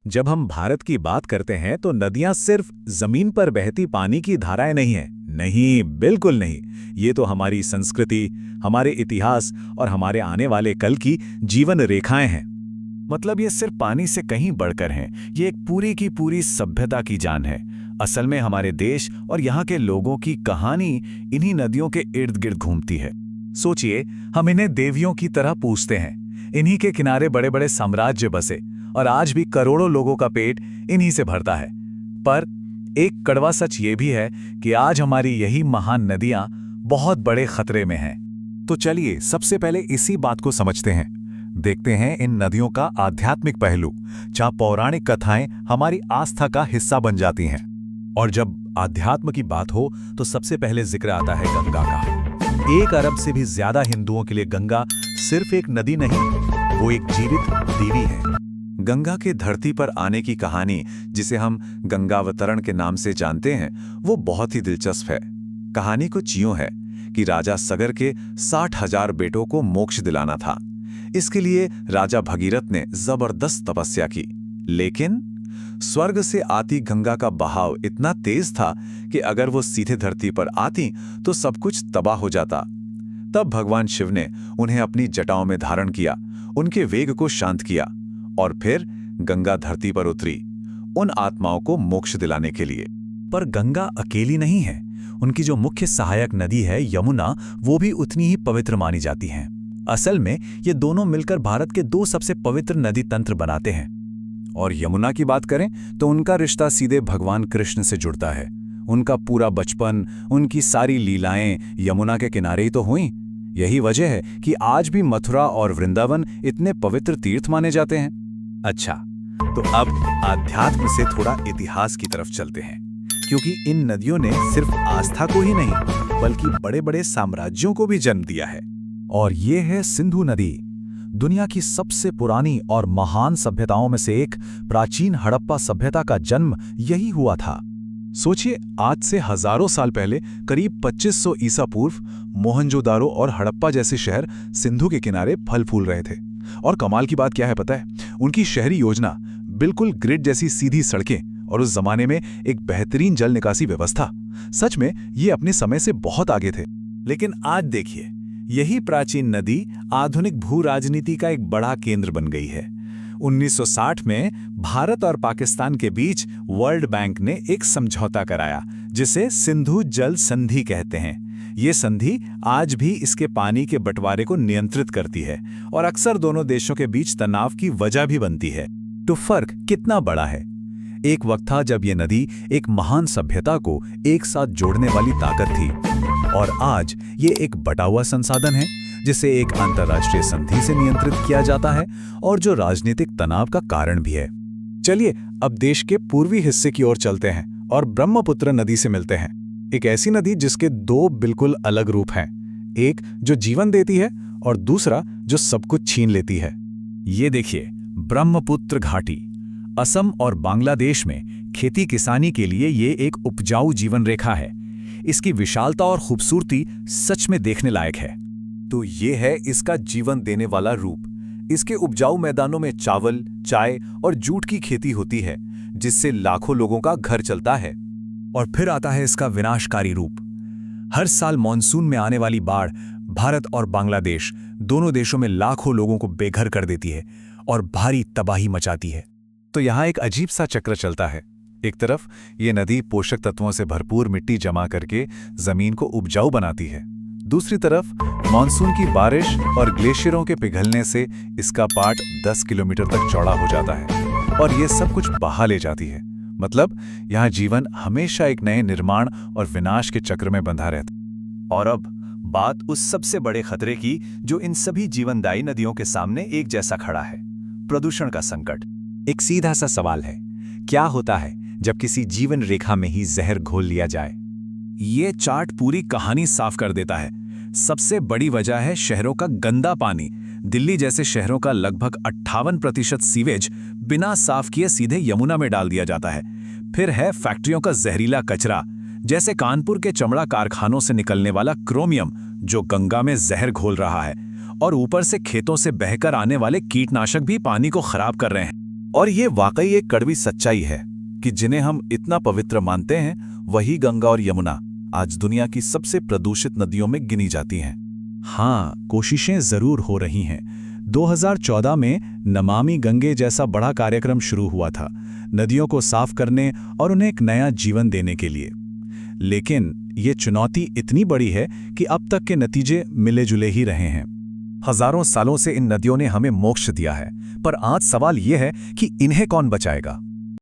जब हम भारत की बात करते हैं तो नदियां सिर्फ जमीन पर बहती पानी की धाराएं नहीं हैं। नहीं, बिल्कुल नहीं। ये तो हमारी संस्कृति, हमारे इतिहास और हमारे आने वाले कल की जीवन रेखाएं हैं। मतलब ये सिर्फ पानी से कहीं बढ़कर हैं, ये एक पूरी की पूरी सभ्यता की जान है। असल में हमारे देश और यहाँ के लोगों की कहानी इन्हीं नदियों के इर्द गिर्द घूमती है। सोचिए, हम इन्हें देवियों की तरह पूजते हैं। इन्हीं के किनारे बड़े बड़े साम्राज्य बसे और आज भी करोड़ों लोगों का पेट इन्हीं से भरता है। पर एक कड़वा सच ये भी है कि आज हमारी यही महान नदियां बहुत बड़े खतरे में हैं। तो चलिए सबसे पहले इसी बात को समझते हैं। देखते हैं इन नदियों का आध्यात्मिक पहलू, जहां पौराणिक कथाएं हमारी आस्था का हिस्सा बन जाती हैं। और जब आध्यात्म की बात हो तो सबसे पहले जिक्र आता है गंगा का। 1 अरब से भी ज्यादा हिंदुओं के लिए गंगा सिर्फ एक नदी नहीं, वो एक जीवित देवी है। गंगा के धरती पर आने की कहानी, जिसे हम गंगावतरण के नाम से जानते हैं, वो बहुत ही दिलचस्प है। कहानी कुछ यूं है कि राजा सगर के 60,000 बेटों को मोक्ष दिलाना था। इसके लिए राजा भगीरथ ने जबरदस्त तपस्या की, लेकिन स्वर्ग से आती गंगा का बहाव इतना तेज था कि अगर वो सीधे धरती पर आती तो सब कुछ तबाह हो जाता। तब भगवान शिव ने उन्हें अपनी जटाओं में धारण किया, उनके वेग को शांत किया और फिर गंगा धरती पर उतरी, उन आत्माओं को मोक्ष दिलाने के लिए। पर गंगा अकेली नहीं है। उनकी जो मुख्य सहायक नदी है यमुना, वो भी उतनी ही पवित्र मानी जाती है। असल में ये दोनों मिलकर भारत के 2 सबसे पवित्र नदी तंत्र बनाते हैं। और यमुना की बात करें तो उनका रिश्ता सीधे भगवान कृष्ण से जुड़ता है। उनका पूरा बचपन, उनकी सारी लीलाएं यमुना के किनारे ही तो हुई। यही वजह है कि आज भी मथुरा और वृंदावन इतने पवित्र तीर्थ माने जाते हैं। अच्छा, तो अब आध्यात्म से थोड़ा इतिहास की तरफ चलते हैं, क्योंकि इन नदियों ने सिर्फ आस्था को ही नहीं बल्कि बड़े बड़े साम्राज्यों को भी जन्म दिया है। और ये है सिंधु नदी, दुनिया की सबसे पुरानी और महान सभ्यताओं में से एक। प्राचीन हड़प्पा सभ्यता का जन्म यही हुआ था। सोचिए, आज से हजारों साल पहले, करीब 2500 ईसा पूर्व, मोहनजोदारो और हड़प्पा जैसे शहर सिंधु के किनारे फल फूल रहे थे। और कमाल की बात क्या है पता है? उनकी शहरी योजना, बिल्कुल ग्रिड जैसी सीधी सड़कें और उस जमाने में एक बेहतरीन जल निकासी व्यवस्था। सच में ये अपने समय से बहुत आगे थे। लेकिन आज देखिए, यही प्राचीन नदी आधुनिक भू राजनीति का एक बड़ा केंद्र बन गई है। 1960 में भारत और पाकिस्तान के बीच वर्ल्ड बैंक ने एक समझौता कराया, जिसे सिंधु जल संधि कहते हैं। ये संधि आज भी इसके पानी के बंटवारे को नियंत्रित करती है और अक्सर दोनों देशों के बीच तनाव की वजह भी बनती है। तो फर्क कितना बड़ा है। एक वक्त था जब ये नदी एक महान सभ्यता को एक साथ जोड़ने वाली ताकत थी, और आज ये एक बटा हुआ संसाधन है जिसे एक अंतर्राष्ट्रीय संधि से नियंत्रित किया जाता है और जो राजनीतिक तनाव का कारण भी है। चलिए अब देश के पूर्वी हिस्से की ओर चलते हैं और ब्रह्मपुत्र नदी से मिलते हैं। एक ऐसी नदी जिसके 2 बिल्कुल अलग रूप हैं, एक जो जीवन देती है और दूसरा जो सब कुछ छीन लेती है। ये देखिए, ब्रह्मपुत्र घाटी असम और बांग्लादेश में खेती किसानी के लिए ये एक उपजाऊ जीवन रेखा है। इसकी विशालता और खूबसूरती सच में देखने लायक है। तो ये है इसका जीवन देने वाला रूप। इसके उपजाऊ मैदानों में चावल, चाय और जूट की खेती होती है, जिससे लाखों लोगों का घर चलता है। और फिर आता है इसका विनाशकारी रूप। हर साल मॉनसून में आने वाली बाढ़ भारत और बांग्लादेश दोनों देशों में लाखों लोगों को बेघर कर देती है और भारी तबाही मचाती है। तो यहाँ एक अजीब सा चक्र चलता है। एक तरफ ये नदी पोषक तत्वों से भरपूर मिट्टी जमा करके जमीन को उपजाऊ बनाती है, दूसरी तरफ मॉनसून की बारिश और ग्लेशियरों के पिघलने से इसका पाट 10 किलोमीटर तक चौड़ा हो जाता है और ये सब कुछ बहा ले जाती है। मतलब यहाँ जीवन हमेशा एक नए निर्माण और विनाश के चक्र में बंधा रहता। और अब बात उस सबसे बड़े खतरे की जो इन सभी जीवनदायी नदियों के सामने एक जैसा खड़ा है, प्रदूषण का संकट। एक सीधा सा सवाल है, क्या होता है जब किसी जीवन रेखा में ही जहर घोल लिया जाए? ये चार्ट पूरी कहानी साफ कर देता है। सबसे बड़ी वजह है शहरों का गंदा पानी। दिल्ली जैसे शहरों का लगभग 58% सीवेज बिना साफ किए सीधे यमुना में डाल दिया जाता है। फिर है फैक्ट्रियों का जहरीला कचरा, जैसे कानपुर के चमड़ा कारखानों से निकलने वाला क्रोमियम, जो गंगा में जहर घोल रहा है। और ऊपर से खेतों से बहकर आने वाले कीटनाशक भी पानी को खराब कर रहे हैं। और ये वाकई एक कड़वी सच्चाई है कि जिन्हें हम इतना पवित्र मानते हैं वही गंगा और यमुना आज दुनिया की सबसे प्रदूषित नदियों में गिनी जाती हैं। हाँ, कोशिशें जरूर हो रही हैं। 2014 में नमामि गंगे जैसा बड़ा कार्यक्रम शुरू हुआ था, नदियों को साफ करने और उन्हें एक नया जीवन देने के लिए। लेकिन ये चुनौती इतनी बड़ी है कि अब तक के नतीजे मिले जुले ही रहे हैं। हजारों सालों से इन नदियों ने हमें मोक्ष दिया है, पर आज सवाल ये है कि इन्हें कौन बचाएगा।